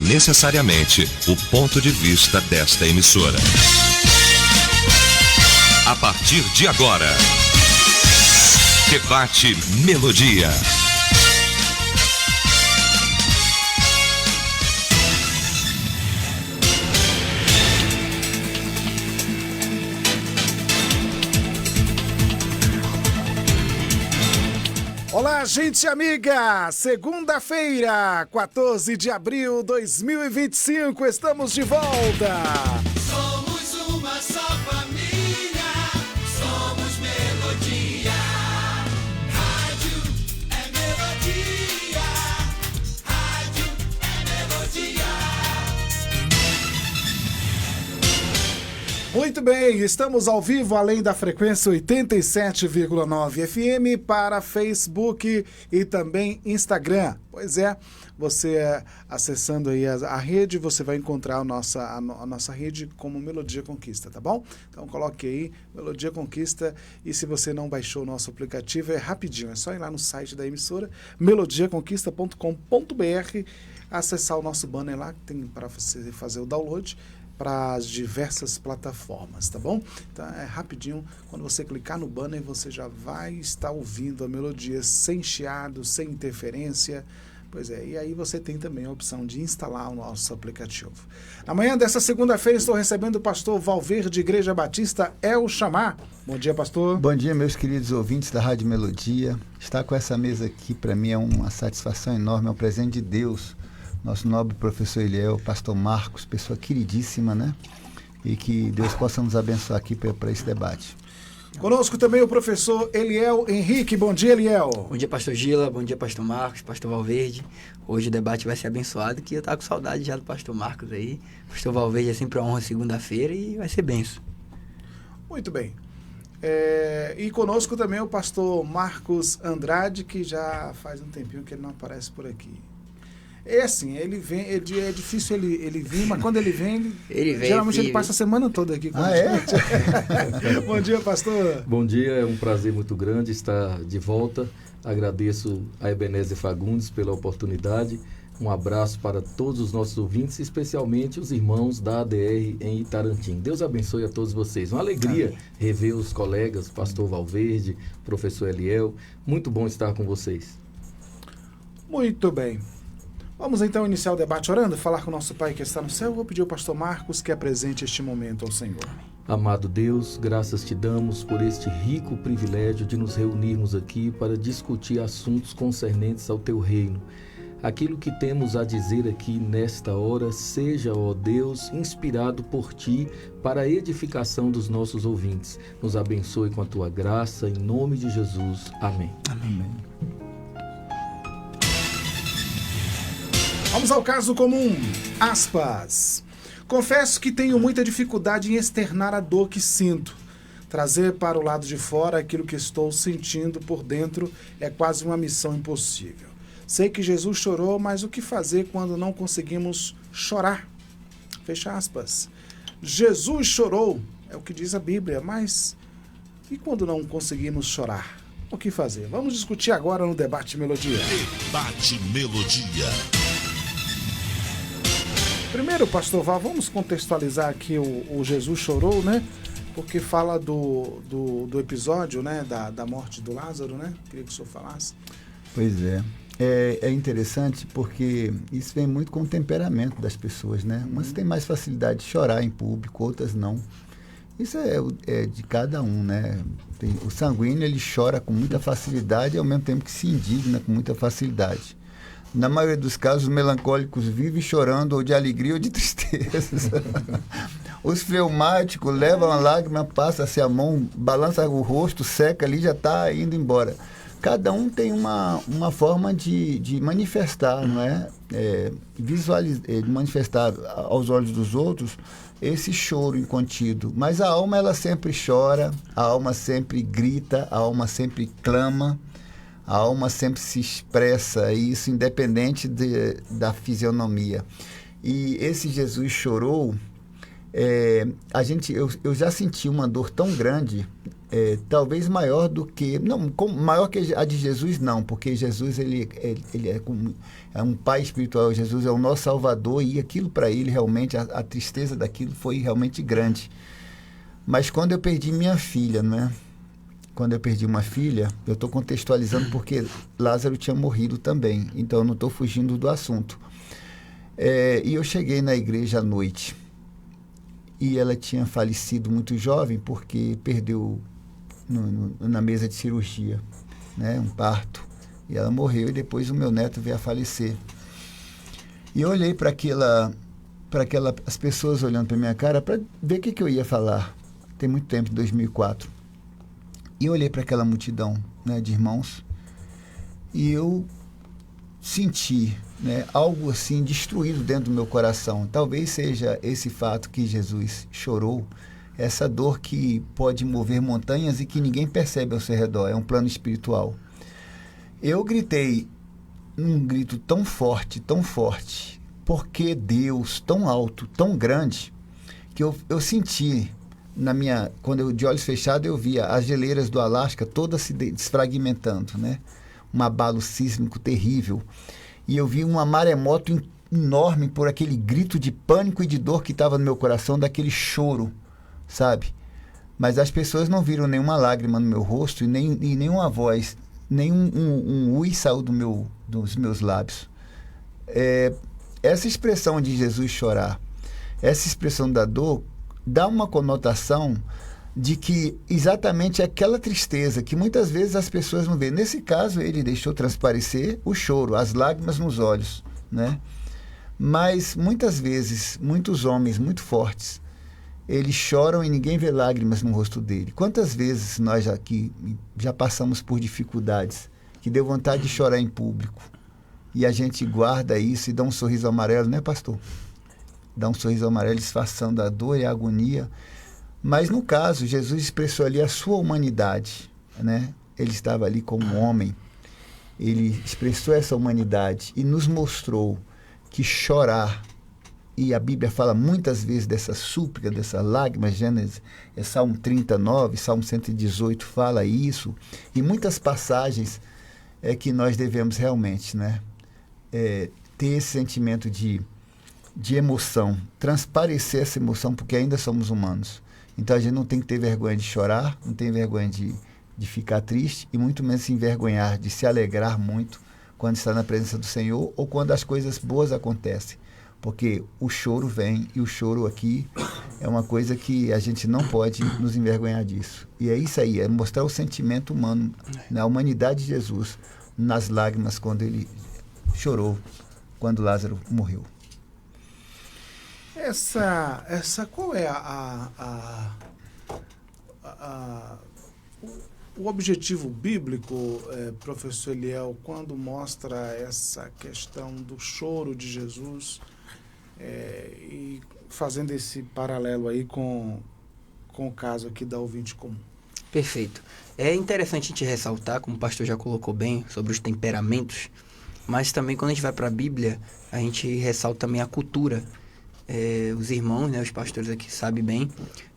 necessariamente o ponto de vista desta emissora. A partir de agora, Debate Melodia. Olá, gente amiga! Segunda-feira, 14 de abril de 2025, estamos de volta! Somos uma só família, somos Melodia. Rádio é Melodia, rádio é Melodia. Muito bem, estamos ao vivo além da frequência 87,9 FM para Facebook e também Instagram. Pois é, você acessando aí a rede, você vai encontrar a nossa rede como Melodia Conquista, tá bom? Então coloque aí Melodia Conquista e se você não baixou o nosso aplicativo, é rapidinho, é só ir lá no site da emissora, melodiaconquista.com.br, acessar o nosso banner lá, que tem para você fazer o download para as diversas plataformas, tá bom? Então é rapidinho, quando você clicar no banner, você já vai estar ouvindo a melodia sem chiado, sem interferência. Pois é, e aí você tem também a opção de instalar o nosso aplicativo. Na manhã dessa segunda-feira estou recebendo o pastor Valverde, Igreja Batista El Chamar. Bom dia, pastor. Bom dia, meus queridos ouvintes da Rádio Melodia. Estar com essa mesa aqui, para mim, é uma satisfação enorme, é um presente de Deus. Nosso nobre professor Eliel, pastor Marcos, pessoa queridíssima, né? E que Deus possa nos abençoar aqui para esse debate. Conosco também o professor Eliel Henrique. Bom dia, Eliel. Bom dia, pastor Gila. Bom dia, pastor Marcos, pastor Valverde. Hoje o debate vai ser abençoado, que eu tava com saudade já do pastor Marcos aí. Pastor Valverde é sempre uma honra segunda-feira e vai ser benção. Muito bem. E conosco também o pastor Marcos Andrade, que já faz um tempinho que ele não aparece por aqui. É assim, ele vem, é difícil ele vir, mas quando ele vem, geralmente ele passa a semana toda aqui com a gente. Bom dia, pastor. Bom dia, é um prazer muito grande estar de volta. Agradeço a Ebenezer Fagundes pela oportunidade. Um abraço para todos os nossos ouvintes, especialmente os irmãos da ADR em Itarantim. Deus abençoe a todos vocês. Uma alegria rever os colegas, pastor Valverde, professor Eliel. Muito bom estar com vocês. Muito bem. Vamos então iniciar o debate orando, falar com o nosso Pai que está no céu. Vou pedir ao pastor Marcos que apresente este momento ao Senhor. Amado Deus, graças te damos por este rico privilégio de nos reunirmos aqui para discutir assuntos concernentes ao teu reino. Aquilo que temos a dizer aqui nesta hora, seja, ó Deus, inspirado por ti para a edificação dos nossos ouvintes. Nos abençoe com a tua graça, em nome de Jesus. Amém. Amém. Vamos ao caso comum. Aspas. Confesso que tenho muita dificuldade em externar a dor que sinto. Trazer para o lado de fora aquilo que estou sentindo por dentro é quase uma missão impossível. Sei que Jesus chorou, mas o que fazer quando não conseguimos chorar? Fecha aspas. Jesus chorou, é o que diz a Bíblia, mas e quando não conseguimos chorar? O que fazer? Vamos discutir agora no Debate Melodia. Debate Melodia. Primeiro, pastor Val, vamos contextualizar aqui o Jesus chorou, né? Porque fala do episódio, né? Da morte do Lázaro, né? Queria que o senhor falasse. Pois é. É interessante porque isso vem muito com o temperamento das pessoas, né? Umas têm mais facilidade de chorar em público, outras não. Isso é de cada um, né? O sanguíneo, ele chora com muita facilidade e ao mesmo tempo que se indigna com muita facilidade. Na maioria dos casos, os melancólicos vivem chorando ou de alegria ou de tristeza. Os fleumáticos levam a lágrima, passa-se a mão, balança o rosto, seca ali, já está indo embora. Cada um tem uma forma de manifestar, não é? De manifestar aos olhos dos outros esse choro incontido. Mas a alma, ela sempre chora, a alma sempre grita, a alma sempre clama. A alma sempre se expressa, e isso independente da fisionomia. E esse Jesus chorou, Eu já senti uma dor tão grande, talvez maior do que... Não, maior que a de Jesus, não, porque Jesus ele é um pai espiritual, Jesus é o nosso Salvador, e aquilo para ele realmente, a tristeza daquilo foi realmente grande. Mas quando eu perdi minha filha, né? Quando eu perdi uma filha, eu estou contextualizando porque Lázaro tinha morrido também, então eu não estou fugindo do assunto. E eu cheguei na igreja à noite, e ela tinha falecido muito jovem porque perdeu na mesa de cirurgia, né, um parto, e ela morreu, e depois o meu neto veio a falecer. E eu olhei para as pessoas olhando para minha cara para ver o que eu ia falar. Tem muito tempo, 2004. E eu olhei para aquela multidão, né, de irmãos, e eu senti, né, algo assim destruído dentro do meu coração. Talvez seja esse fato que Jesus chorou, essa dor que pode mover montanhas e que ninguém percebe ao seu redor, é um plano espiritual. Eu gritei um grito tão forte, porque Deus, tão alto, tão grande, que eu senti, quando eu de olhos fechados eu via as geleiras do Alasca todas se desfragmentando, né? Um abalo sísmico terrível. E eu vi uma maremoto enorme por aquele grito de pânico e de dor que estava no meu coração, daquele choro, sabe? Mas as pessoas não viram nenhuma lágrima no meu rosto e nenhuma voz, nem um ui saiu dos meus lábios. Essa expressão de Jesus chorar, essa expressão da dor, dá uma conotação de que exatamente aquela tristeza que muitas vezes as pessoas não veem. Nesse caso, ele deixou transparecer o choro, as lágrimas nos olhos, né? Mas muitas vezes, muitos homens muito fortes, eles choram e ninguém vê lágrimas no rosto dele. Quantas vezes nós aqui já passamos por dificuldades, que deu vontade de chorar em público, e a gente guarda isso e dá um sorriso amarelo, né, pastor? Dá um sorriso amarelo disfarçando a dor e a agonia. Mas no caso, Jesus expressou ali a sua humanidade, né? Ele estava ali como homem, ele expressou essa humanidade e nos mostrou que chorar, e a Bíblia fala muitas vezes dessa súplica, dessa lágrima, Gênesis, Salmo 39, Salmo 118 fala isso, e muitas passagens que nós devemos realmente, né, ter esse sentimento de emoção, transparecer essa emoção, porque ainda somos humanos. Então a gente não tem que ter vergonha de chorar, não tem vergonha de ficar triste, e muito menos se envergonhar, de se alegrar muito quando está na presença do Senhor ou quando as coisas boas acontecem. Porque o choro vem, e o choro aqui é uma coisa que a gente não pode nos envergonhar disso. E é isso aí, é mostrar o sentimento humano, na humanidade de Jesus, nas lágrimas quando ele chorou, quando Lázaro morreu. Qual é o objetivo bíblico, professor Eliel, quando mostra essa questão do choro de Jesus, e fazendo esse paralelo aí com o caso aqui da ouvinte comum? Perfeito. É interessante a gente ressaltar, como o pastor já colocou bem, sobre os temperamentos, mas também quando a gente vai para a Bíblia, a gente ressalta também a cultura. Os irmãos, né, os pastores aqui sabem bem,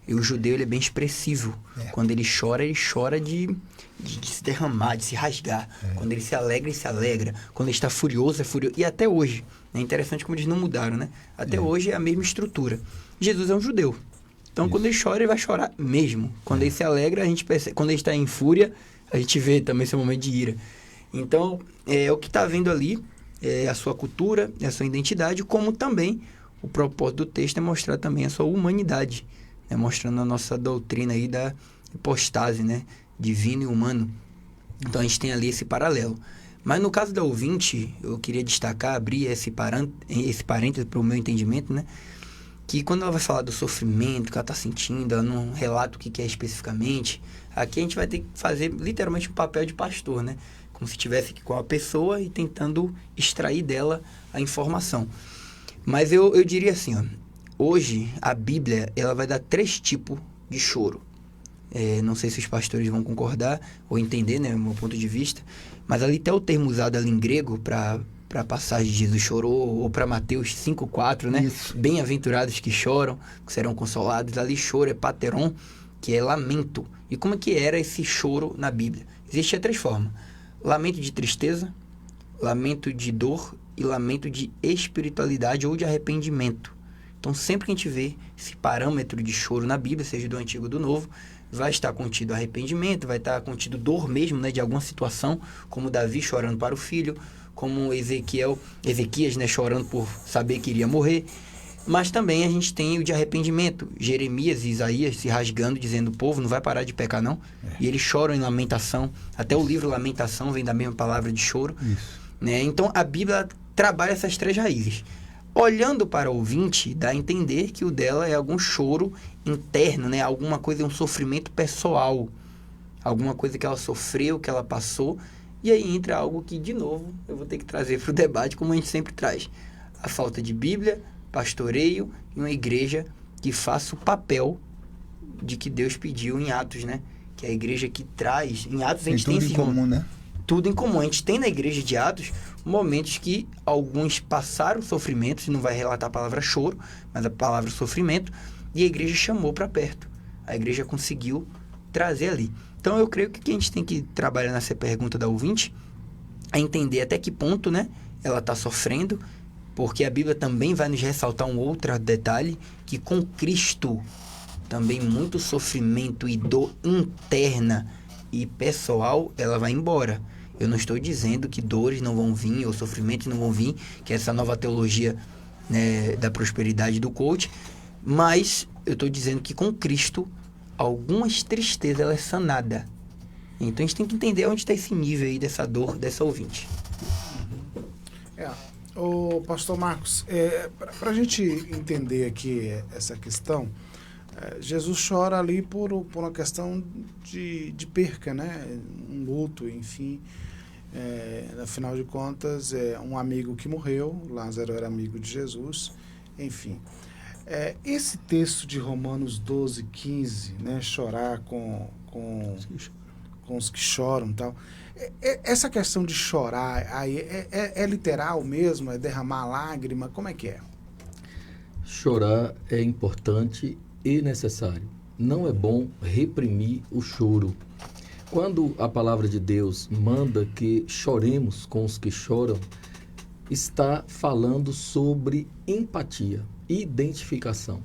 e o judeu ele é bem expressivo. Quando ele chora de se derramar, de se rasgar. Quando ele se alegra. Quando ele está furioso, é furioso. E até hoje, é interessante como eles não mudaram, né? Até hoje é a mesma estrutura. Jesus é um judeu. Então, quando ele chora, ele vai chorar mesmo. Quando ele se alegra, a gente percebe. Quando ele está em fúria, a gente vê também esse momento de ira. Então, o que está vendo ali é a sua cultura, é a sua identidade, como também o propósito do texto é mostrar também a sua humanidade, né? Mostrando a nossa doutrina aí da hipostase, né? Divino e humano. Então a gente tem ali esse paralelo. Mas no caso da ouvinte, eu queria destacar, abrir esse parênteses para o meu entendimento, né? Que quando ela vai falar do sofrimento que ela está sentindo, ela não relata o que é especificamente, aqui a gente vai ter que fazer literalmente um papel de pastor, né? Como se estivesse com a pessoa e tentando extrair dela a informação. Mas eu diria assim, ó, hoje a Bíblia ela vai dar 3 tipos de choro. Não sei se os pastores vão concordar ou entender, né, o meu ponto de vista, mas ali até o termo usado ali em grego para para a passagem de Jesus chorou, ou para Mateus 5,4, né? Isso. Bem-aventurados que choram, que serão consolados. Ali choro é pateron, que é lamento. E como é que era esse choro na Bíblia? Existia 3 formas. Lamento de tristeza, lamento de dor e lamento de espiritualidade ou de arrependimento. Então, sempre que a gente vê esse parâmetro de choro na Bíblia, seja do Antigo ou do Novo, vai estar contido arrependimento, vai estar contido dor mesmo, né, de alguma situação, como Davi chorando para o filho, como Ezequias, né, chorando por saber que iria morrer. Mas também a gente tem o de arrependimento. Jeremias e Isaías se rasgando, dizendo: o povo não vai parar de pecar, não. E eles choram em lamentação. Até o livro Lamentação vem da mesma palavra de choro. Né? Então, a Bíblia trabalha essas 3 raízes. Olhando para o ouvinte, dá a entender que o dela é algum choro interno, né? Alguma coisa, um sofrimento pessoal. Alguma coisa que ela sofreu, que ela passou. E aí entra algo que, de novo, eu vou ter que trazer para o debate, como a gente sempre traz. A falta de Bíblia, pastoreio e uma igreja que faça o papel de que Deus pediu em Atos, né? Que é a igreja que traz... Em Atos a gente tem tudo em esse... comum, né? Tudo em comum. A gente tem na igreja de Atos momentos que alguns passaram sofrimentos, não vai relatar a palavra choro, mas a palavra sofrimento, e a igreja chamou para perto. A igreja conseguiu trazer ali. Então, eu creio que o que a gente tem que trabalhar nessa pergunta da ouvinte é entender até que ponto, né, ela está sofrendo, porque a Bíblia também vai nos ressaltar um outro detalhe, que com Cristo também muito sofrimento e dor interna e pessoal, ela vai embora. Eu não estou dizendo que dores não vão vir, ou sofrimentos não vão vir, que é essa nova teologia, né, da prosperidade do coach, mas eu estou dizendo que com Cristo, algumas tristezas ela é sanada. Então a gente tem que entender onde está esse nível aí dessa dor, dessa ouvinte. Ô, pastor Marcos, para a gente entender aqui essa questão, Jesus chora ali por uma questão de perca, né? Um luto, enfim. Afinal de contas, um amigo que morreu, Lázaro era amigo de Jesus, enfim. Esse texto de Romanos 12:15, né? Chorar com os que choram e tal. Essa questão de chorar aí é literal mesmo? É derramar lágrima? Como é que é? Chorar é importante e necessário. Não é bom reprimir o choro. Quando a palavra de Deus manda que choremos com os que choram, está falando sobre empatia, identificação.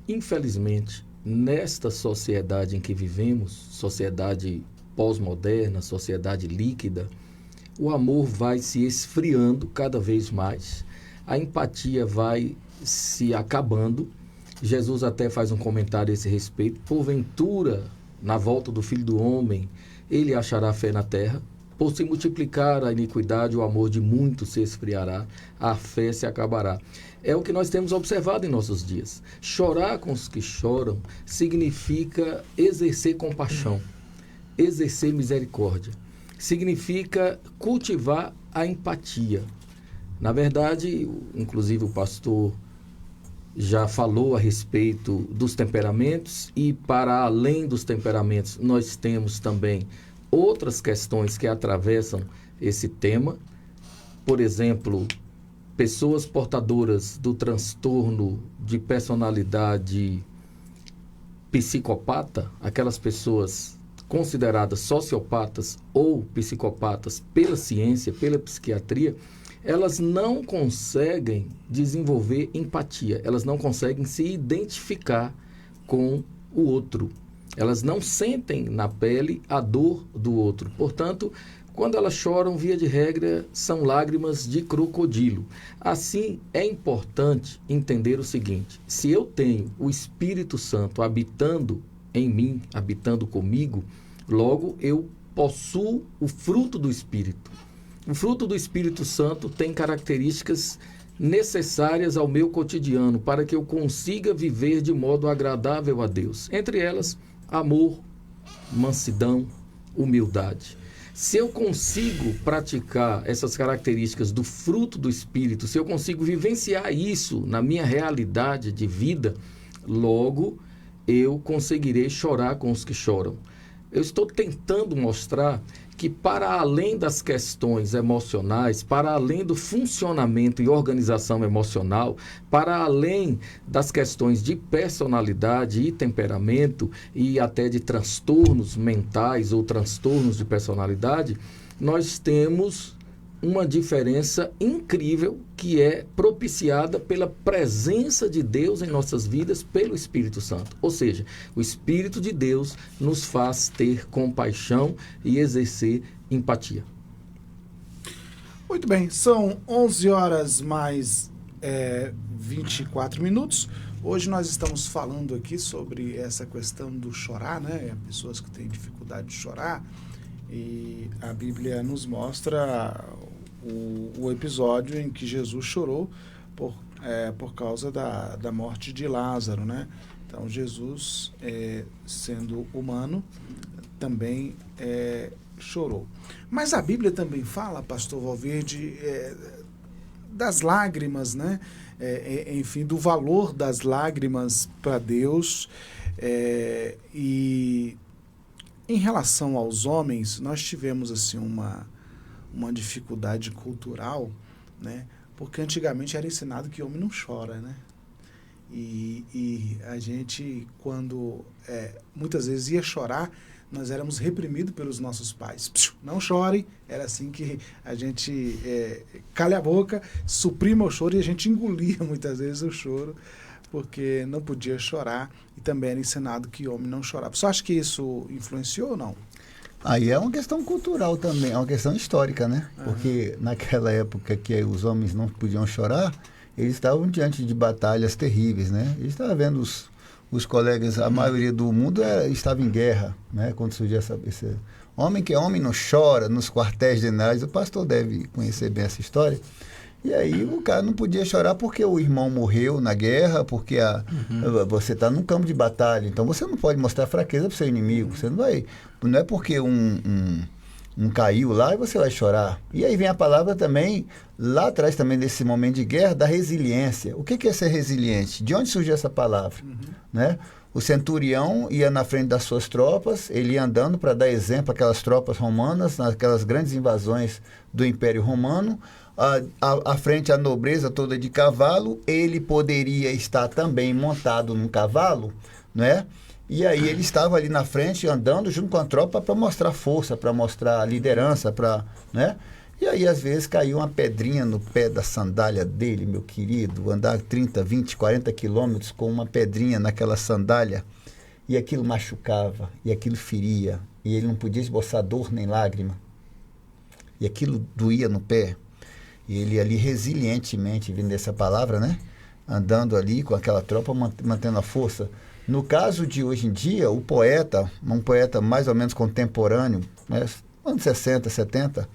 Infelizmente, nesta sociedade em que vivemos, sociedade pós-moderna, sociedade líquida, o amor vai se esfriando cada vez mais, a empatia vai se acabando. Jesus até faz um comentário a esse respeito: porventura, na volta do Filho do Homem, ele achará fé na terra? Por se multiplicar a iniquidade, o amor de muitos se esfriará, a fé se acabará. É o que nós temos observado em nossos dias. Chorar com os que choram significa exercer compaixão, exercer misericórdia. Significa cultivar a empatia. Na verdade, inclusive o pastor já falou a respeito dos temperamentos, e para além dos temperamentos nós temos também outras questões que atravessam esse tema. Por exemplo, pessoas portadoras do transtorno de personalidade psicopata, aquelas pessoas consideradas sociopatas ou psicopatas pela ciência, pela psiquiatria, elas não conseguem desenvolver empatia, elas não conseguem se identificar com o outro. Elas não sentem na pele a dor do outro. Portanto, quando elas choram, via de regra, são lágrimas de crocodilo. Assim, é importante entender o seguinte: se eu tenho o Espírito Santo habitando em mim, habitando comigo, logo eu possuo o fruto do Espírito. O fruto do Espírito Santo tem características necessárias ao meu cotidiano para que eu consiga viver de modo agradável a Deus. Entre elas, amor, mansidão, humildade. Se eu consigo praticar essas características do fruto do Espírito, se eu consigo vivenciar isso na minha realidade de vida, logo eu conseguirei chorar com os que choram. Eu estou tentando mostrar que, para além das questões emocionais, para além do funcionamento e organização emocional, para além das questões de personalidade e temperamento e até de transtornos mentais ou transtornos de personalidade, nós temos uma diferença incrível que é propiciada pela presença de Deus em nossas vidas pelo Espírito Santo. Ou seja, o Espírito de Deus nos faz ter compaixão e exercer empatia. Muito bem, são 11 horas mais 24 minutos. Hoje nós estamos falando aqui sobre essa questão do chorar, né? Pessoas que têm dificuldade de chorar. E a Bíblia nos mostra o episódio em que Jesus chorou por causa da morte de Lázaro, né? Então, Jesus, sendo humano, também chorou. Mas a Bíblia também fala, pastor Valverde, das lágrimas, né? Enfim, do valor das lágrimas para Deus. E em relação aos homens, nós tivemos assim uma dificuldade cultural, né? Porque antigamente era ensinado que homem não chora, né? E a gente, quando muitas vezes ia chorar, nós éramos reprimidos pelos nossos pais. Não chore, era assim que a gente calha a boca, suprima o choro, e a gente engolia muitas vezes o choro, porque não podia chorar, e também era ensinado que homem não chorava. Você acha que isso influenciou ou não? Aí é uma questão cultural também, é uma questão histórica, né? Porque naquela época que os homens não podiam chorar, eles estavam diante de batalhas terríveis, né? Eles estavam vendo os colegas, a maioria do mundo estava em guerra, né? Quando surgiu esse homem que é homem não chora nos quartéis generais, o pastor deve conhecer bem essa história. E aí o cara não podia chorar porque o irmão morreu na guerra, porque você está num campo de batalha, então você não pode mostrar fraqueza para o seu inimigo, você não é porque um caiu lá e você vai chorar. E aí vem a palavra também, lá atrás também desse momento de guerra, da resiliência. O que é ser resiliente? De onde surgiu essa palavra? Né? O centurião ia na frente das suas tropas, ele ia andando para dar exemplo àquelas tropas romanas, naquelas grandes invasões do Império Romano, à frente a nobreza toda de cavalo, ele poderia estar também montado num cavalo, né? E aí ele estava ali na frente, andando junto com a tropa para mostrar força, para mostrar liderança, né? E aí às vezes caiu uma pedrinha no pé da sandália dele, meu querido, andar 30, 20, 40 quilômetros com uma pedrinha naquela sandália, e aquilo machucava, e aquilo feria, e ele não podia esboçar dor nem lágrima, e aquilo doía no pé. E ele ali resilientemente, vindo dessa palavra, né? Andando ali com aquela tropa, mantendo a força. No caso de hoje em dia, um poeta mais ou menos contemporâneo, né? Anos 60, 70,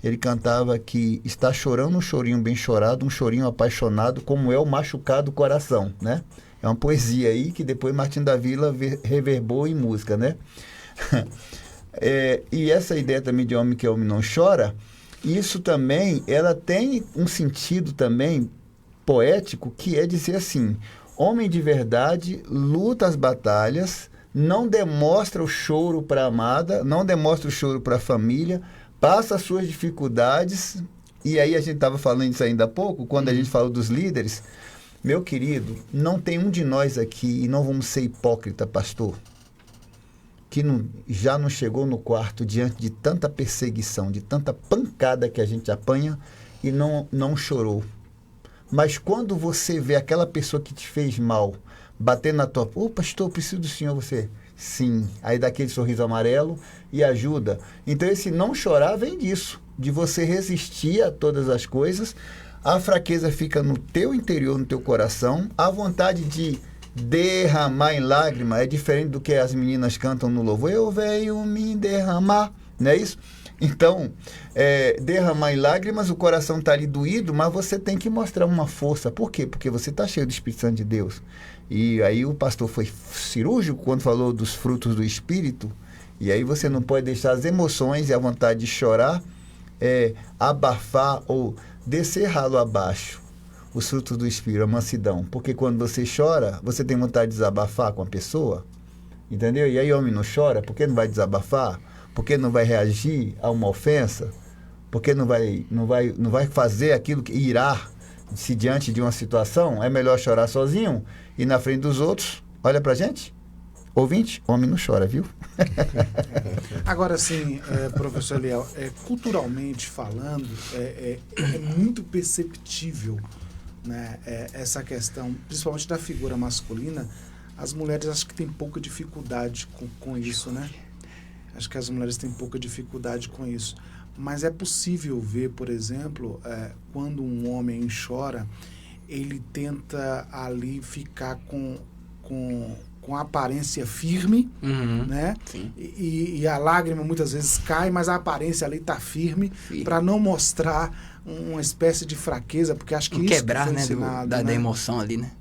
ele cantava que está chorando um chorinho bem chorado, um chorinho apaixonado, como é o machucado coração, né? É uma poesia aí que depois Martim da Vila reverbou em música, né? E essa ideia também de homem que homem não chora, isso também, ela tem um sentido também poético, que é dizer assim: homem de verdade luta as batalhas, não demonstra o choro para a amada, não demonstra o choro para a família, passa as suas dificuldades. E aí a gente estava falando isso ainda há pouco, quando a gente falou dos líderes. Meu querido, não tem um de nós aqui, e não vamos ser hipócrita, pastor, que já não chegou no quarto diante de tanta perseguição, de tanta pancada que a gente apanha e não chorou. Mas quando você vê aquela pessoa que te fez mal bater na tua... Ô, pastor, eu preciso do senhor, você... Sim. Aí dá aquele sorriso amarelo e ajuda. Então esse não chorar vem disso, de você resistir a todas as coisas. A fraqueza fica no teu interior, no teu coração. A vontade de derramar em lágrima é diferente do que as meninas cantam no louvor. Eu venho me derramar, não é isso? Então, derramar em lágrimas, o coração está ali doído, mas você tem que mostrar uma força. Por quê? Porque você está cheio do Espírito Santo de Deus. E aí o pastor foi cirúrgico quando falou dos frutos do Espírito. E aí você não pode deixar as emoções e a vontade de chorar abafar ou descer ralo abaixo os frutos do Espírito, a mansidão. Porque quando você chora, você tem vontade de desabafar com a pessoa, Entendeu? E aí homem não chora, porque não vai desabafar, porque não vai reagir a uma ofensa, porque não vai fazer aquilo que irá se diante de uma situação. É melhor chorar sozinho e na frente dos outros. Olha pra gente. Ouvinte, homem não chora, viu? Agora sim, professor Eliel, culturalmente falando, é muito perceptível, né, essa questão, principalmente da figura masculina. As mulheres acho que têm pouca dificuldade com isso, né? Acho que as mulheres têm pouca dificuldade com isso. Mas é possível ver, por exemplo, quando um homem chora, ele tenta ali ficar com a aparência firme, né? Sim. E a lágrima muitas vezes cai, mas a aparência ali está firme, para não mostrar uma espécie de fraqueza, porque acho que isso quebrar, foi né, ensinado, da emoção ali, né?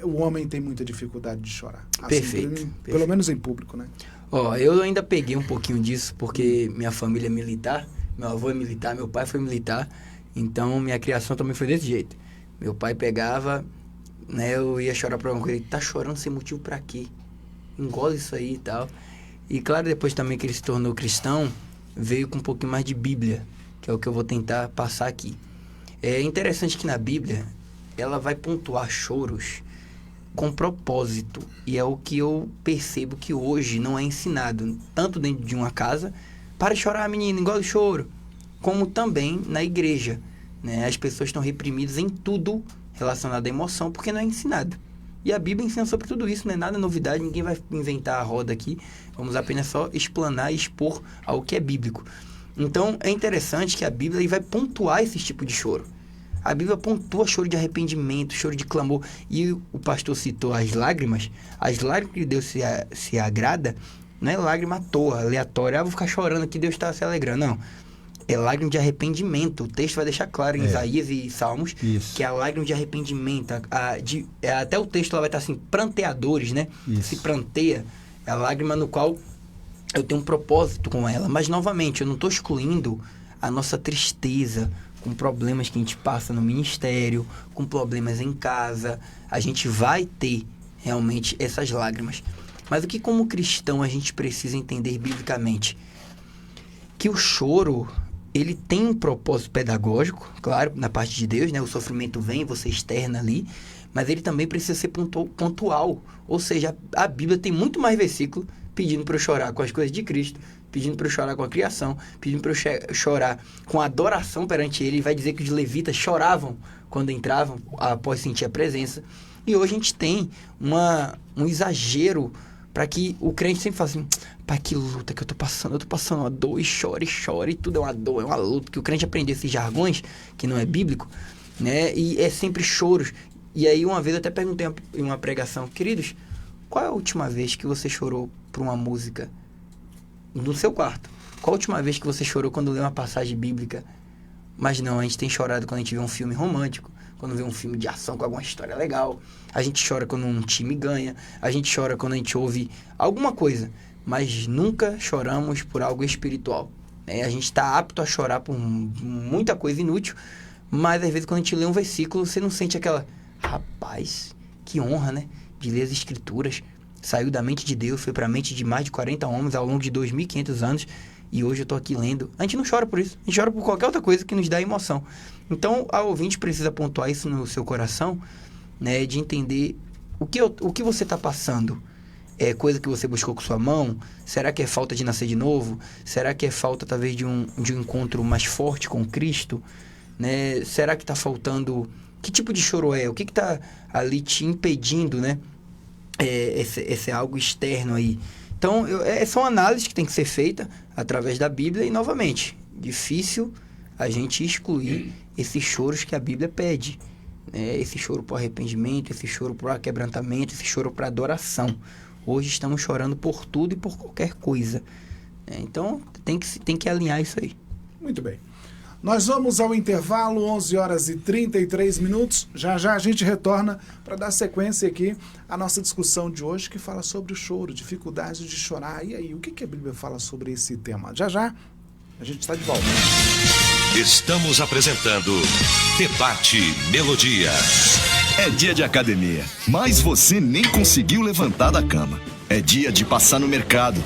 O homem tem muita dificuldade de chorar. Assim, Perfeito. Pelo menos em público, né? Ó, eu ainda peguei um pouquinho disso, porque minha família é militar, meu avô é militar, meu pai foi militar, então minha criação também foi desse jeito. Meu pai pegava, né, eu ia chorar pra alguma coisa, ele tá chorando sem motivo pra quê? Engole isso aí e tal. E claro, depois também que ele se tornou cristão, veio com um pouquinho mais de Bíblia, que é o que eu vou tentar passar aqui. É interessante que na Bíblia, ela vai pontuar choros com propósito, e é o que eu percebo que hoje não é ensinado, tanto dentro de uma casa, para de chorar, menina, engole o choro, como também na igreja, né? As pessoas estão reprimidas em tudo relacionado à emoção, porque não é ensinado. E a Bíblia ensina sobre tudo isso, não é nada novidade, ninguém vai inventar a roda aqui, vamos apenas só explanar e expor ao que é bíblico. Então, é interessante que a Bíblia vai pontuar esse tipo de choro. A Bíblia pontua choro de arrependimento, choro de clamor. E o pastor citou as lágrimas que Deus se agrada, não é lágrima à toa, aleatória. Vou ficar chorando aqui, Deus está se alegrando. Não. É lágrima de arrependimento. O texto vai deixar claro em Isaías e Salmos que é a lágrima de arrependimento. Até o texto lá vai estar assim, pranteadores, né? Isso. Se pranteia. É a lágrima no qual eu tenho um propósito com ela. Mas, novamente, eu não estou excluindo a nossa tristeza com problemas que a gente passa no ministério, com problemas em casa. A gente vai ter realmente essas lágrimas. Mas o que, como cristão, a gente precisa entender biblicamente? Que o choro, ele tem um propósito pedagógico, claro, na parte de Deus, né? O sofrimento vem, você externa ali, mas ele também precisa ser pontual. Ou seja, a Bíblia tem muito mais versículo pedindo para eu chorar com as coisas de Cristo, pedindo para eu chorar com a criação, pedindo para eu chorar com a adoração perante Ele. Vai dizer que os levitas choravam quando entravam, após sentir a presença. E hoje a gente tem um exagero para que o crente sempre fale assim: pai, que luta que eu tô passando uma dor, e chora, e tudo é uma dor, é uma luta. Que o crente aprendeu esses jargões, que não é bíblico, né? E é sempre choros. E aí uma vez eu até perguntei em uma pregação: queridos, qual é a última vez que você chorou por uma música no seu quarto? Qual a última vez que você chorou quando leu uma passagem bíblica? Mas não, a gente tem chorado quando a gente vê um filme romântico, quando vê um filme de ação com alguma história legal. A gente chora quando um time ganha. A gente chora quando a gente ouve alguma coisa. Mas nunca choramos por algo espiritual. A gente está apto a chorar por muita coisa inútil. Mas às vezes quando a gente lê um versículo, você não sente aquela: rapaz, que honra, né? De ler as escrituras. Saiu da mente de Deus, foi para a mente de mais de 40 homens ao longo de 2.500 anos. E hoje eu tô aqui lendo. A gente não chora por isso. A gente chora por qualquer outra coisa que nos dá emoção. Então, a ouvinte precisa pontuar isso no seu coração, né? De entender o que você está passando. É coisa que você buscou com sua mão? Será que é falta de nascer de novo? Será que é falta, talvez, de um encontro mais forte com Cristo? Né? Será que está faltando... Que tipo de choro é? O que está ali te impedindo, né? Esse algo externo aí. Então, são análises que tem que ser feita através da Bíblia. E, novamente, difícil a gente excluir esses choros que a Bíblia pede. Esse choro por arrependimento, esse choro por quebrantamento, esse choro por adoração. Hoje estamos chorando por tudo e por qualquer coisa. Então, tem que alinhar isso aí. Muito bem. Nós vamos ao intervalo, 11 horas e 33 minutos. Já já a gente retorna para dar sequência aqui à nossa discussão de hoje, que fala sobre o choro, dificuldade de chorar. E aí, o que a Bíblia fala sobre esse tema? Já já a gente está de volta. Estamos apresentando Debate Melodia. É dia de academia, mas você nem conseguiu levantar da cama. É dia de passar no mercado.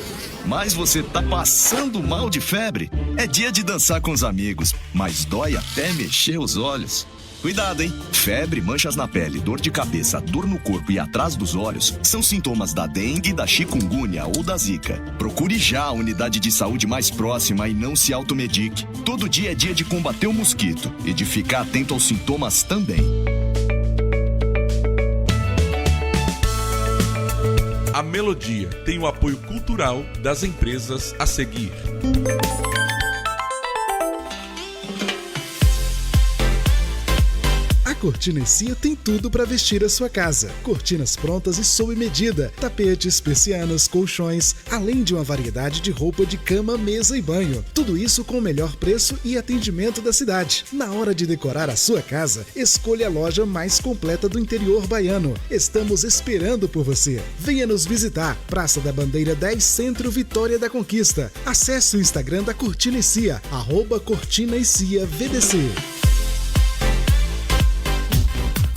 Mas você tá passando mal de febre? É dia de dançar com os amigos, mas dói até mexer os olhos. Cuidado, hein? Febre, manchas na pele, dor de cabeça, dor no corpo e atrás dos olhos são sintomas da dengue, da chikungunya ou da zika. Procure já a unidade de saúde mais próxima e não se automedique. Todo dia é dia de combater o mosquito e de ficar atento aos sintomas também. A Melodia tem o apoio cultural das empresas a seguir. A Cortina Cia tem tudo para vestir a sua casa. Cortinas prontas e sob medida, tapetes, persianas, colchões, além de uma variedade de roupa de cama, mesa e banho. Tudo isso com o melhor preço e atendimento da cidade. Na hora de decorar a sua casa, escolha a loja mais completa do interior baiano. Estamos esperando por você. Venha nos visitar. Praça da Bandeira 10, Centro, Vitória da Conquista. Acesse o Instagram da Cortina Cia, @CortinaECiaVDC.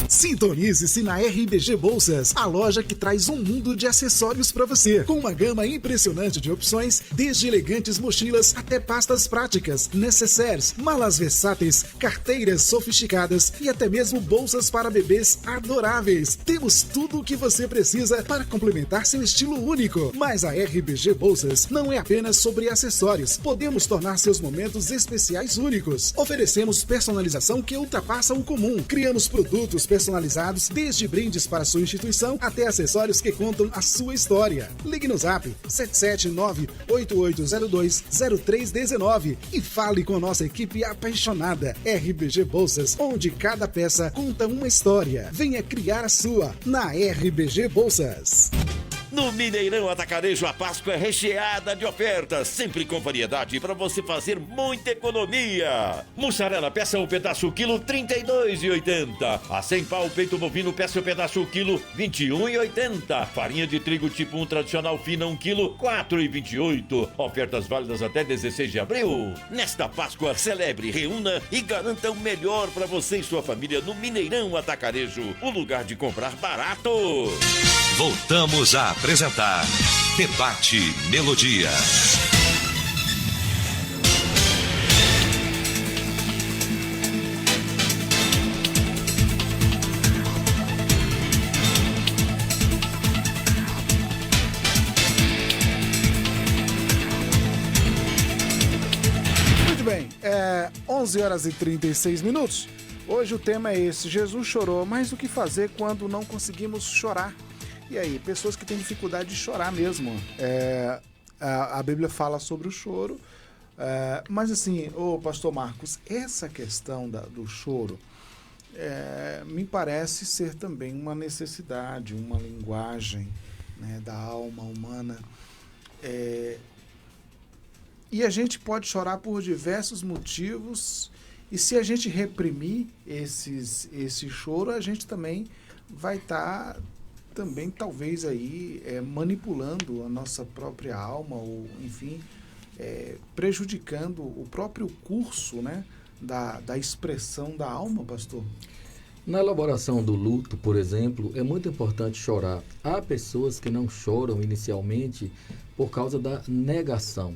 Sintonize-se na RBG Bolsas, a loja que traz um mundo de acessórios para você, com uma gama impressionante de opções, desde elegantes mochilas até pastas práticas, necessaires, malas versáteis, carteiras sofisticadas e até mesmo bolsas para bebês adoráveis. Temos tudo o que você precisa para complementar seu estilo único. Mas a RBG Bolsas não é apenas sobre acessórios. Podemos tornar seus momentos especiais únicos. Oferecemos personalização que ultrapassa o comum. Criamos produtos personalizados, desde brindes para sua instituição até acessórios que contam a sua história. Ligue no Zap 779-8802-0319 e fale com a nossa equipe apaixonada. RBG Bolsas, onde cada peça conta uma história. Venha criar a sua na RBG Bolsas. No Mineirão Atacarejo, a Páscoa é recheada de ofertas, sempre com variedade para você fazer muita economia. Mussarela, peça o pedaço quilo, R$ 32,80. A 100 pau, peito bovino, peça o pedaço quilo, R$ 21,80. Farinha de trigo tipo 1 tradicional fina, 1 quilo, R$ 4,28. Ofertas válidas até 16 de abril. Nesta Páscoa, celebre, reúna e garanta o melhor para você e sua família no Mineirão Atacarejo, o lugar de comprar barato. Voltamos a apresentar Debate Melodia. Muito bem, 11 horas e 36 minutos. Hoje o tema é esse: Jesus chorou, mas o que fazer quando não conseguimos chorar? E aí, pessoas que têm dificuldade de chorar mesmo. A Bíblia fala sobre o choro, mas assim, pastor Marcos, essa questão do choro me parece ser também uma necessidade, uma linguagem, né, da alma humana. E a gente pode chorar por diversos motivos, e se a gente reprimir esse choro, a gente também vai estar também talvez aí manipulando a nossa própria alma, ou enfim, prejudicando o próprio curso, né, da expressão da alma, pastor. Na elaboração do luto, por exemplo, é muito importante chorar. Há pessoas que não choram inicialmente por causa da negação.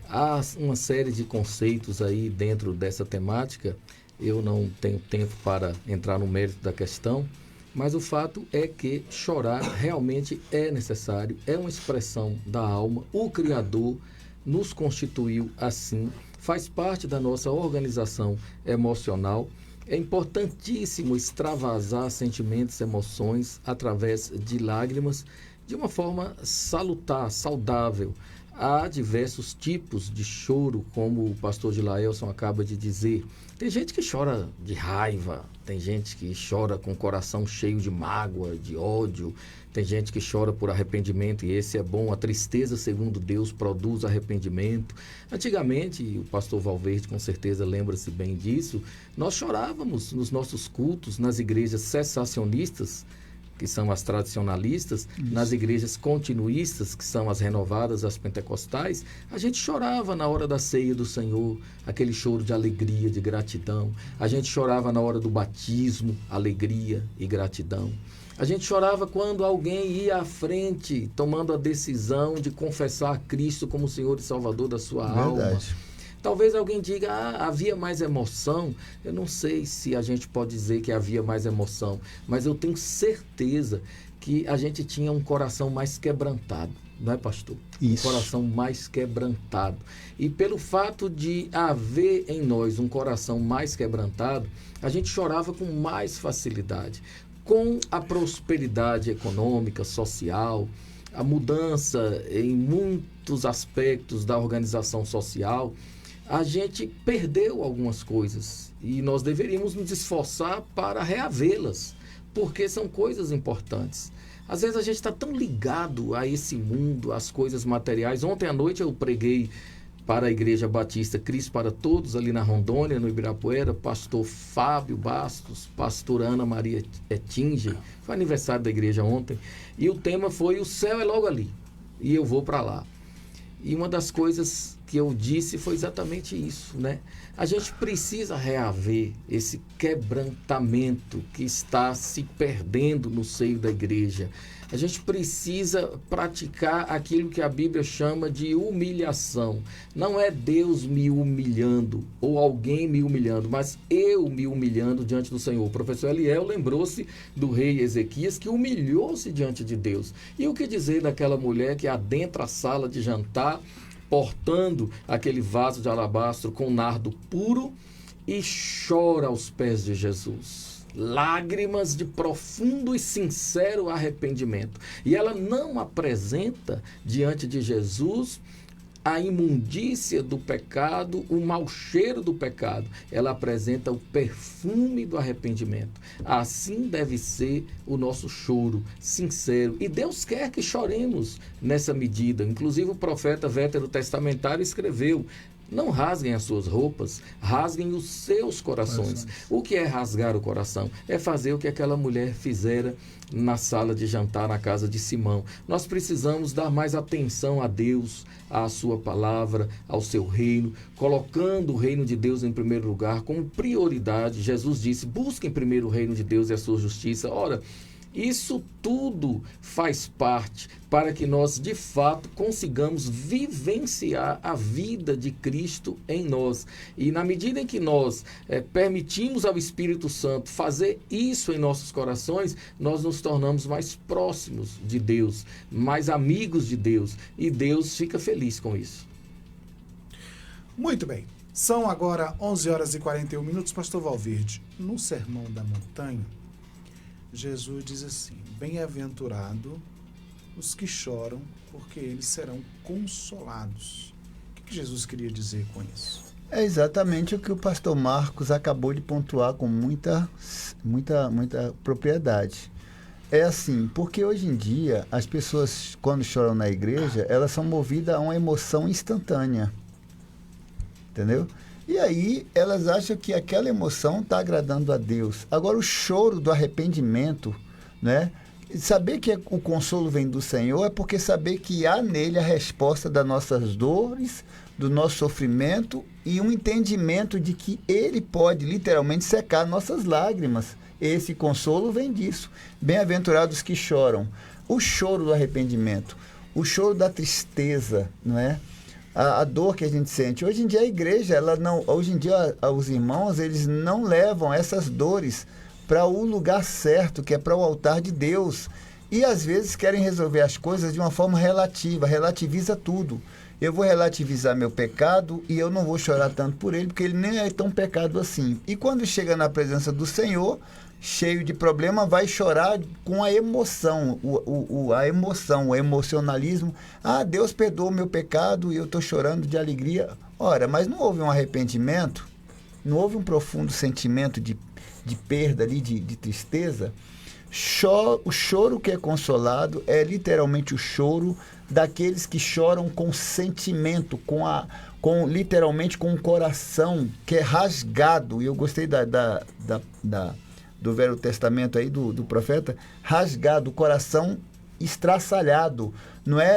Há uma série de conceitos aí dentro dessa temática. Eu não tenho tempo para entrar no mérito da questão, mas o fato é que chorar realmente é necessário, é uma expressão da alma. O Criador nos constituiu assim, faz parte da nossa organização emocional. É importantíssimo extravasar sentimentos, emoções através de lágrimas de uma forma salutar, saudável. Há diversos tipos de choro, como o pastor Dilaelson acaba de dizer. Tem gente que chora de raiva, tem gente que chora com o coração cheio de mágoa, de ódio, tem gente que chora por arrependimento, e esse é bom. A tristeza, segundo Deus, produz arrependimento. Antigamente, o pastor Valverde com certeza lembra-se bem disso, nós chorávamos nos nossos cultos, nas igrejas cessacionistas, que são as tradicionalistas, nas igrejas continuistas, que são as renovadas, as pentecostais, a gente chorava na hora da ceia do Senhor, aquele choro de alegria, de gratidão. A gente chorava na hora do batismo, alegria e gratidão. A gente chorava quando alguém ia à frente, tomando a decisão de confessar a Cristo como Senhor e Salvador da sua alma. Talvez alguém diga, havia mais emoção. Eu não sei se a gente pode dizer que havia mais emoção, mas eu tenho certeza que a gente tinha um coração mais quebrantado, não é, pastor? Isso. Um coração mais quebrantado. E pelo fato de haver em nós um coração mais quebrantado, a gente chorava com mais facilidade. Com a prosperidade econômica, social, a mudança em muitos aspectos da organização social, a gente perdeu algumas coisas e nós deveríamos nos esforçar para reavê-las, porque são coisas importantes. Às vezes a gente está tão ligado a esse mundo, às coisas materiais. Ontem à noite eu preguei para a Igreja Batista Cristo para Todos, ali na Rondônia, no Ibirapuera, pastor Fábio Bastos, pastor Ana Maria Etinger, foi aniversário da igreja ontem, e o tema foi: o céu é logo ali, e eu vou para lá. E uma das coisas que eu disse foi exatamente isso, né? A gente precisa reaver esse quebrantamento que está se perdendo no seio da igreja. A gente precisa praticar aquilo que a Bíblia chama de humilhação. Não é Deus me humilhando ou alguém me humilhando, mas eu me humilhando diante do Senhor. O professor Eliel lembrou-se do rei Ezequias, que humilhou-se diante de Deus. E o que dizer daquela mulher que adentra a sala de jantar, portando aquele vaso de alabastro com nardo puro e chora aos pés de Jesus? Lágrimas de profundo e sincero arrependimento. E ela não apresenta diante de Jesus a imundícia do pecado, o mau cheiro do pecado. Ela apresenta o perfume do arrependimento. Assim deve ser o nosso choro sincero. E Deus quer que choremos nessa medida. Inclusive o profeta veterotestamentário escreveu: não rasguem as suas roupas, rasguem os seus corações. O que é rasgar o coração? É fazer o que aquela mulher fizera na sala de jantar na casa de Simão. Nós precisamos dar mais atenção a Deus, à sua palavra, ao seu reino, colocando o reino de Deus em primeiro lugar, como prioridade. Jesus disse: busquem primeiro o reino de Deus e a sua justiça. Ora, isso tudo faz parte para que nós, de fato, consigamos vivenciar a vida de Cristo em nós. E na medida em que nós permitimos ao Espírito Santo fazer isso em nossos corações, nós nos tornamos mais próximos de Deus, mais amigos de Deus. E Deus fica feliz com isso. Muito bem. São agora 11 horas e 41 minutos. Pastor Valverde, no Sermão da Montanha, Jesus diz assim: bem-aventurado os que choram, porque eles serão consolados. O que Jesus queria dizer com isso? É exatamente o que o pastor Marcos acabou de pontuar com muita propriedade. É assim, porque hoje em dia as pessoas, quando choram na igreja, elas são movidas a uma emoção instantânea. Entendeu? E aí elas acham que aquela emoção está agradando a Deus. Agora o choro do arrependimento, né? Saber que o consolo vem do Senhor é porque saber que há nele a resposta das nossas dores, do nosso sofrimento e um entendimento de que ele pode literalmente secar nossas lágrimas. Esse consolo vem disso. Bem-aventurados que choram. O choro do arrependimento, o choro da tristeza, não é? A dor que a gente sente. Hoje em dia a igreja, hoje em dia os irmãos, eles não levam essas dores para o lugar certo, que é para o altar de Deus. E às vezes querem resolver as coisas de uma forma relativa, relativiza tudo. Eu vou relativizar meu pecado e eu não vou chorar tanto por ele, porque ele nem é tão pecado assim. E quando chega na presença do Senhor, cheio de problema, vai chorar com a emoção, a emoção, o emocionalismo. Ah, Deus perdoou o meu pecado e eu estou chorando de alegria. Ora, mas não houve um arrependimento? Não houve um profundo sentimento de perda ali, de tristeza? O choro que é consolado é literalmente o choro daqueles que choram com sentimento, literalmente com o coração que é rasgado. E eu gostei da do Velho Testamento aí, do profeta, rasgado, o coração estraçalhado.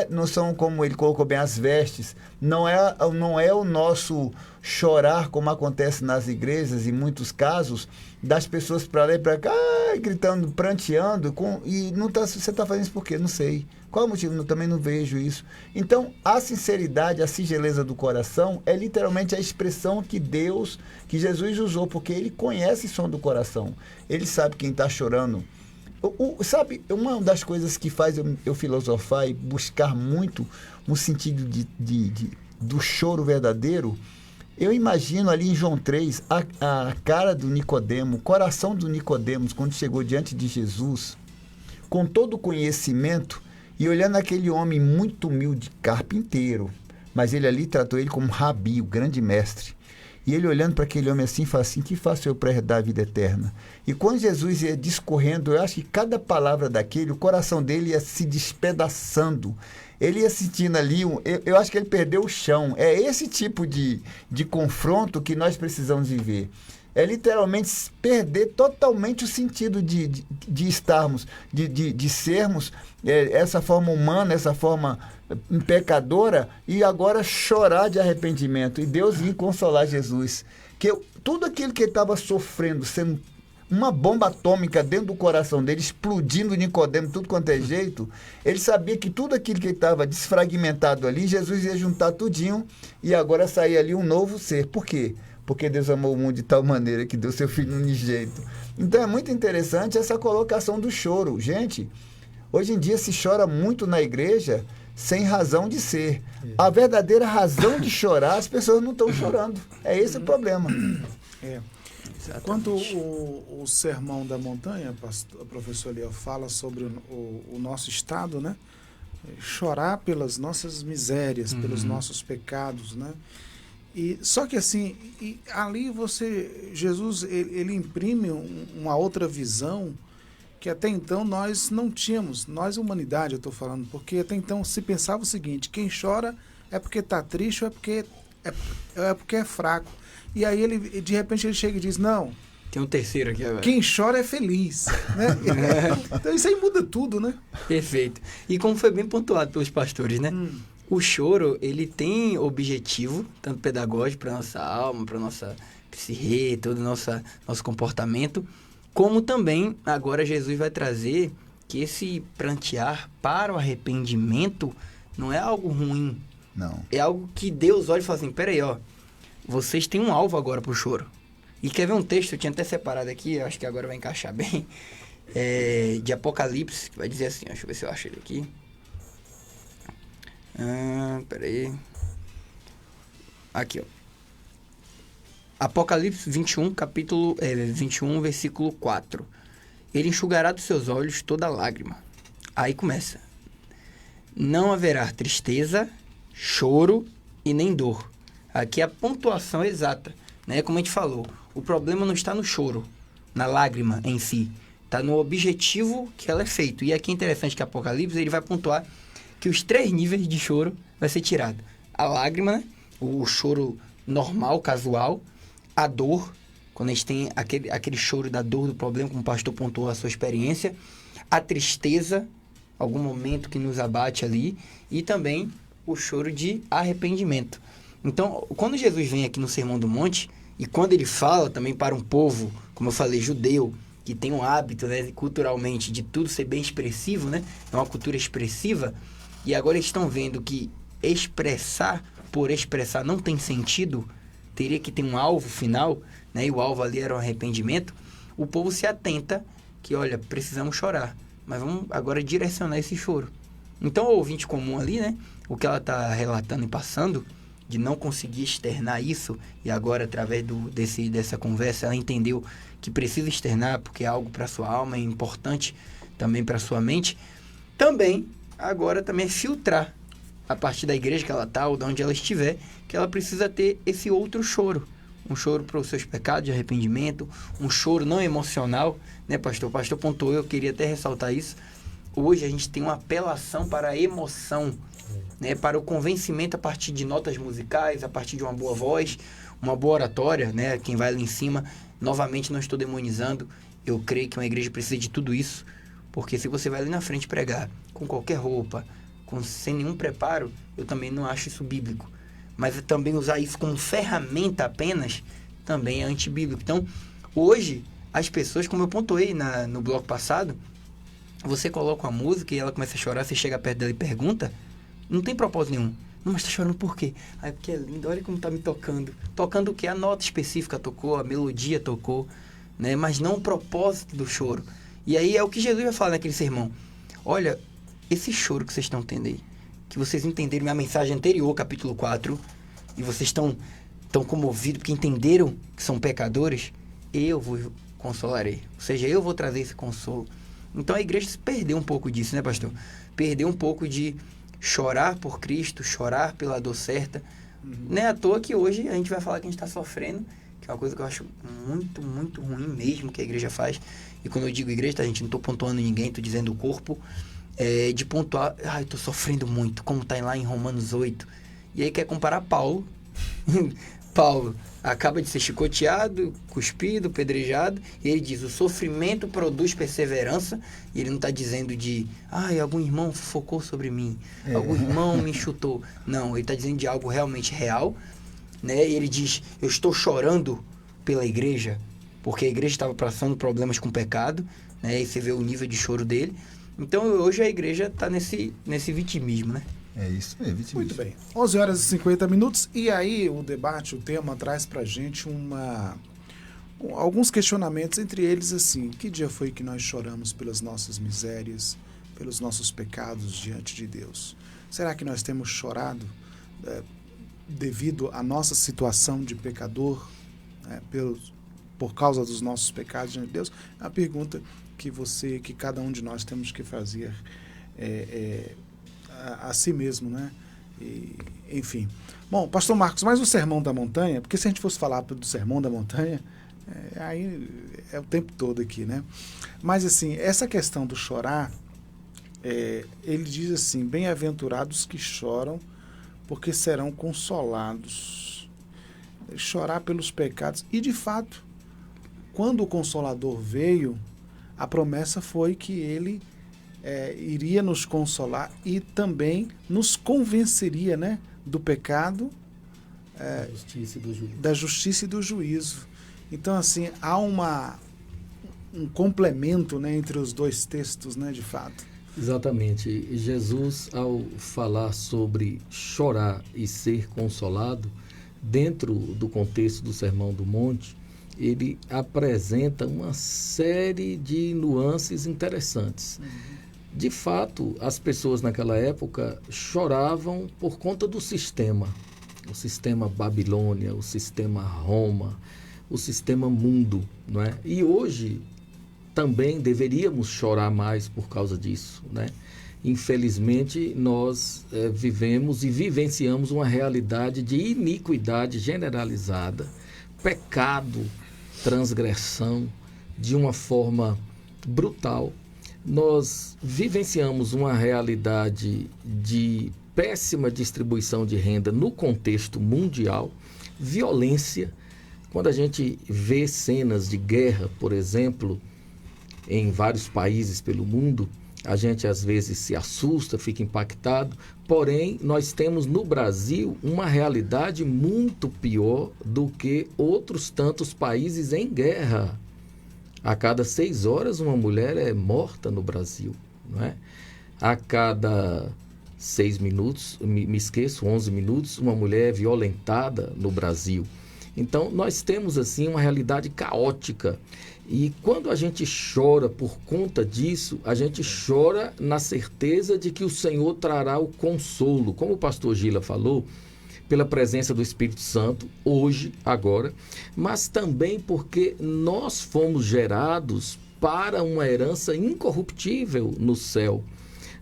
Não são, como ele colocou bem, as vestes. Não é o nosso chorar, como acontece nas igrejas, em muitos casos, das pessoas para lá e para cá, gritando, pranteando, e não tá, você está fazendo isso por quê? Não sei. Qual é o motivo? Eu também não vejo isso. Então, a sinceridade, a singeleza do coração é literalmente a expressão que Jesus usou, porque ele conhece o som do coração. Ele sabe quem está chorando. Sabe, uma das coisas que faz eu filosofar e buscar muito um sentido do choro verdadeiro, eu imagino ali em João 3, a cara do Nicodemo, o coração do Nicodemos, quando chegou diante de Jesus, com todo o conhecimento, e olhando aquele homem muito humilde, carpinteiro, mas ele ali tratou ele como rabi, o grande mestre. E ele olhando para aquele homem assim, fala assim, que faço eu para herdar a vida eterna? E quando Jesus ia discorrendo, eu acho que cada palavra daquele, o coração dele ia se despedaçando. Ele ia sentindo ali, eu acho que ele perdeu o chão. É esse tipo de confronto que nós precisamos viver. É literalmente perder totalmente o sentido de estarmos, de sermos essa forma humana, essa forma pecadora, e agora chorar de arrependimento. E Deus vir consolar Jesus. Que tudo aquilo que ele estava sofrendo, sendo uma bomba atômica dentro do coração dele, explodindo Nicodemo, tudo quanto é jeito, ele sabia que tudo aquilo que ele estava desfragmentado ali, Jesus ia juntar tudinho e agora sair ali um novo ser. Por quê? Porque Deus amou o mundo de tal maneira que deu seu Filho unigênito. Então é muito interessante essa colocação do choro. Gente, hoje em dia se chora muito na igreja sem razão de ser. A verdadeira razão de chorar, as pessoas não estão chorando. É esse o problema. Quando o Sermão da Montanha, o professor Eliel fala sobre o nosso estado, né? Chorar pelas nossas misérias, pelos nossos pecados, né? E só que assim, ali Jesus ele imprime uma outra visão que até então nós não tínhamos, nós humanidade eu estou falando, porque até então se pensava o seguinte: quem chora é porque está triste ou é porque é fraco. E aí ele de repente ele chega e diz: não, tem um terceiro aqui agora. Quem chora é feliz, né? Então isso aí muda tudo, né? Perfeito. E como foi bem pontuado pelos pastores, né? O choro, ele tem objetivo, tanto pedagógico para nossa alma, para nossa psique, todo o nosso comportamento, como também agora Jesus vai trazer que esse prantear para o arrependimento não é algo ruim. Não. É algo que Deus olha e fala assim: peraí, ó, vocês têm um alvo agora pro choro. E quer ver um texto, eu tinha até separado aqui, eu acho que agora vai encaixar bem, de Apocalipse, que vai dizer assim, deixa eu ver se eu acho ele aqui. Peraí. Aqui, ó. Apocalipse 21, capítulo 21, versículo 4. Ele enxugará dos seus olhos toda lágrima. Aí começa. Não haverá tristeza, choro e nem dor. Aqui é a pontuação exata, né? Como a gente falou, o problema não está no choro, na lágrima em si. Está no objetivo que ela é feito. E aqui é interessante que Apocalipse ele vai pontuar que os 3 níveis de choro vai ser tirado. A lágrima, né? O choro normal, casual. A dor, quando a gente tem aquele choro da dor do problema, como o pastor pontuou a sua experiência. A tristeza, algum momento que nos abate ali. E também o choro de arrependimento. Então, quando Jesus vem aqui no Sermão do Monte, e quando ele fala também para um povo, como eu falei, judeu, que tem um hábito, né, culturalmente, de tudo ser bem expressivo, né? É uma cultura expressiva. E agora eles estão vendo que expressar por expressar não tem sentido, teria que ter um alvo final, né? E o alvo ali era o arrependimento. O povo se atenta que, olha, precisamos chorar, mas vamos agora direcionar esse choro. Então, o ouvinte comum ali, né? O que ela está relatando e passando, de não conseguir externar isso, e agora, através dessa conversa, ela entendeu que precisa externar, porque é algo para sua alma, é importante também para sua mente. Também, agora, também é filtrar, a partir da igreja que ela está, ou de onde ela estiver, que ela precisa ter esse outro choro. Um choro para os seus pecados de arrependimento, um choro não emocional, né, pastor? O pastor pontuou, eu queria até ressaltar isso. Hoje a gente tem uma apelação para a emoção, né, para o convencimento a partir de notas musicais, a partir de uma boa voz, uma boa oratória, né? Quem vai ali em cima, novamente não estou demonizando, Eu creio que uma igreja precisa de tudo isso, porque se você vai ali na frente pregar com qualquer roupa, sem nenhum preparo, eu também não acho isso bíblico. Mas também usar isso como ferramenta apenas, também é antibíblico. Então, hoje, as pessoas, como eu pontuei no bloco passado, você coloca uma música e ela começa a chorar, você chega perto dela e pergunta, não tem propósito nenhum. Não, mas tá chorando por quê? Ai, porque é lindo, olha como tá me tocando. Tocando o quê? A nota específica tocou, a melodia tocou, né? Mas não o propósito do choro. E aí é o que Jesus vai falar naquele sermão. Olha, esse choro que vocês estão tendo aí, que vocês entenderam minha mensagem anterior, capítulo 4, e vocês estão comovidos porque entenderam que são pecadores, eu vos consolarei. Ou seja, eu vou trazer esse consolo. Então a igreja se perdeu um pouco disso, né, pastor? Perdeu um pouco de chorar por Cristo, chorar pela dor certa. Não é à toa que hoje a gente vai falar que a gente está sofrendo, que é uma coisa que eu acho muito, muito ruim mesmo que a igreja faz. E quando eu digo igreja, tá, gente, não estou pontuando ninguém, estou dizendo o corpo, de pontuar, eu estou sofrendo muito, como está lá em Romanos 8. E aí quer comparar Paulo. Paulo acaba de ser chicoteado, cuspido, pedrejado, e ele diz, o sofrimento produz perseverança, e ele não está dizendo de, algum irmão focou sobre mim, algum irmão me chutou. Não, ele está dizendo de algo realmente real, né? E ele diz, eu estou chorando pela igreja, porque a igreja estava passando problemas com pecado, né? E você vê o nível de choro dele. Então, hoje a igreja está nesse vitimismo, né? É isso mesmo, vitimismo. Muito bem. 11 horas e 50 minutos. E aí o debate, o tema, traz pra gente alguns questionamentos, entre eles assim, que dia foi que nós choramos pelas nossas misérias, pelos nossos pecados diante de Deus? Será que nós temos chorado devido à nossa situação de pecador, por causa dos nossos pecados diante de Deus? É uma pergunta que cada um de nós temos que fazer a si mesmo, né? Enfim. Bom, pastor Marcos, mas o Sermão da Montanha, porque se a gente fosse falar do Sermão da Montanha, aí é o tempo todo aqui, né? Mas assim, essa questão do chorar, ele diz assim, bem-aventurados que choram, porque serão consolados. Chorar pelos pecados. E de fato, quando o Consolador veio, a promessa foi que ele iria nos consolar e também nos convenceria, né, do pecado, da justiça e do juízo. Então, assim, há um complemento, né, entre os dois textos, né, de fato. Exatamente. Jesus, ao falar sobre chorar e ser consolado, dentro do contexto do Sermão do Monte, ele apresenta uma série de nuances interessantes. De fato, as pessoas naquela época choravam por conta do sistema. O sistema Babilônia, o sistema Roma, o sistema mundo, não é? E hoje também deveríamos chorar mais por causa disso, né? Infelizmente, nós vivemos e vivenciamos uma realidade de iniquidade generalizada, pecado, transgressão, de uma forma brutal. Nós vivenciamos uma realidade de péssima distribuição de renda no contexto mundial, violência. Quando a gente vê cenas de guerra, por exemplo, em vários países pelo mundo, a gente às vezes se assusta, fica impactado, porém nós temos no Brasil uma realidade muito pior do que outros tantos países em guerra. A cada 6 horas uma mulher é morta no Brasil, não é? A cada 6 minutos, me esqueço, 11 minutos, uma mulher é violentada no Brasil. Então, nós temos, assim, uma realidade caótica. E quando a gente chora por conta disso, a gente chora na certeza de que o Senhor trará o consolo. Como o pastor Gila falou, pela presença do Espírito Santo, hoje, agora, mas também porque nós fomos gerados para uma herança incorruptível no céu.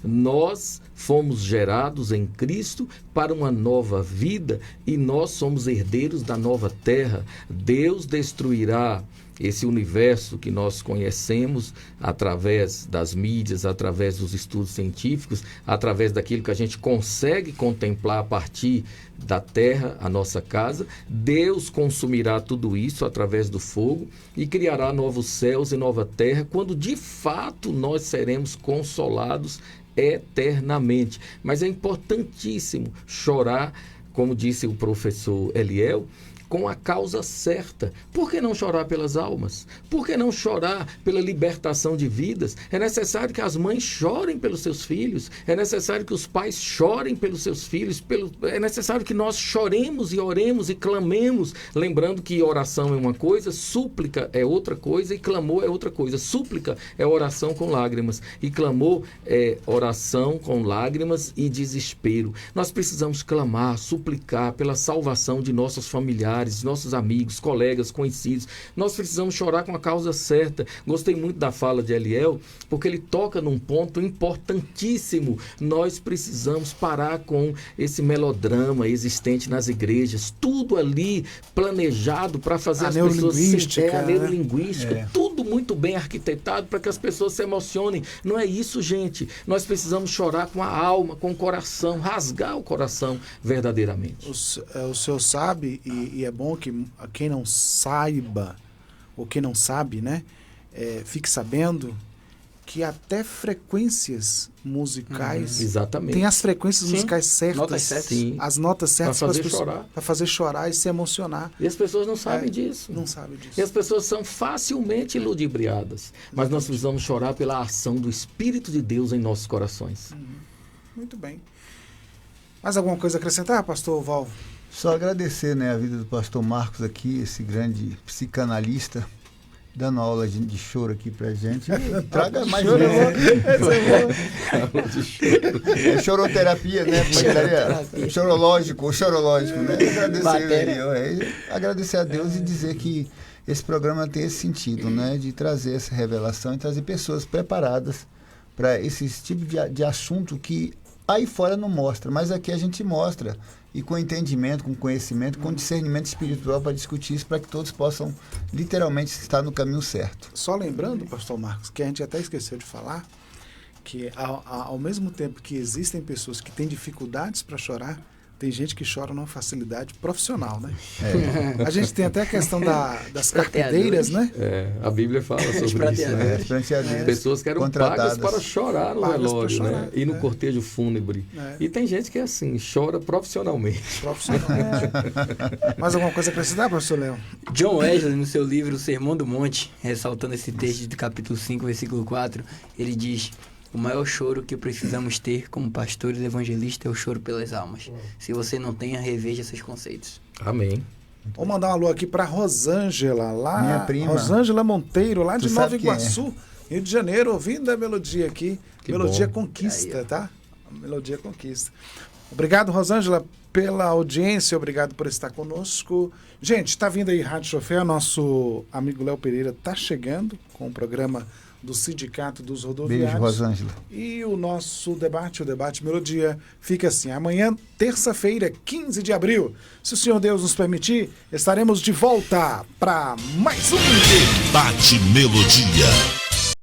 Nós fomos gerados em Cristo para uma nova vida e nós somos herdeiros da nova terra. Deus destruirá esse universo que nós conhecemos através das mídias, através dos estudos científicos, através daquilo que a gente consegue contemplar a partir da terra, a nossa casa. Deus consumirá tudo isso através do fogo e criará novos céus e nova terra, quando de fato nós seremos consolados eternamente. Mas é importantíssimo chorar, como disse o professor Eliel, com a causa certa. Por que não chorar pelas almas? Por que não chorar pela libertação de vidas? É necessário que as mães chorem pelos seus filhos, é necessário que os pais chorem pelos seus filhos, é necessário que nós choremos e oremos e clamemos, lembrando que oração é uma coisa, súplica é outra coisa e clamor é outra coisa. Súplica é oração com lágrimas e clamor é oração com lágrimas e desespero. Nós precisamos clamar, suplicar pela salvação de nossos familiares, nossos amigos, colegas, conhecidos. Nós precisamos chorar com a causa certa. Gostei muito da fala de Eliel, porque ele toca num ponto importantíssimo. Nós precisamos parar com esse melodrama existente nas igrejas, tudo ali planejado para fazer as pessoas a neurolinguística, tudo muito bem arquitetado para que as pessoas se emocionem. Não é isso, gente. Nós precisamos chorar com a alma, com o coração, rasgar o coração verdadeiramente. O senhor sabe, e é bom que quem não saiba, ou quem não sabe, né, fique sabendo que até frequências musicais... Exatamente. Tem as frequências musicais certas, notas certas. Sim. As notas certas Para fazer chorar e se emocionar. E as pessoas não sabem disso. Não sabem disso. E as pessoas são facilmente ludibriadas. Mas nós precisamos chorar pela ação do Espírito de Deus em nossos corações. Muito bem. Mais alguma coisa a acrescentar, pastor Val? Só agradecer, né, a vida do pastor Marcos aqui, esse grande psicanalista, dando aula de choro aqui pra gente. Traga mais choroterapia, né? Chorológico, né? Agradecer a Deus e dizer que esse programa tem esse sentido, né? De trazer essa revelação e trazer pessoas preparadas para esse tipo de assunto que aí fora não mostra, mas aqui a gente mostra. E com entendimento, com conhecimento, com discernimento espiritual para discutir isso, para que todos possam literalmente estar no caminho certo. Só lembrando, pastor Marcos, que a gente até esqueceu de falar, que ao mesmo tempo que existem pessoas que têm dificuldades para chorar, tem gente que chora numa facilidade profissional, né? A gente tem até a questão das carpideiras, né? A Bíblia fala sobre isso, né? Pessoas que eram pagas para chorar no velório, né? E no cortejo fúnebre. E tem gente que é assim, chora profissionalmente. Mais alguma coisa para citar, professor Léo? John Wesley, no seu livro O Sermão do Monte, ressaltando esse texto do capítulo 5, versículo 4, ele diz: o maior choro que precisamos ter como pastores e evangelistas é o choro pelas almas. Se você não tem, reveja seus conceitos. Amém. Vou mandar um alô aqui para Rosângela, lá. Minha prima. Rosângela Monteiro, lá de Nova Iguaçu, é. Rio de Janeiro, ouvindo a melodia aqui. Que Melodia bom. Conquista, aí, tá? Melodia Conquista. Obrigado, Rosângela, pela audiência, obrigado por estar conosco. Gente, tá vindo aí Rádio Chofé, nosso amigo Léo Pereira tá chegando com o programa do Sindicato dos Rodoviários. Beijo, Rosângela. E o nosso debate, o Debate Melodia, fica assim. Amanhã, terça-feira, 15 de abril, se o Senhor Deus nos permitir, estaremos de volta para mais um Debate Melodia.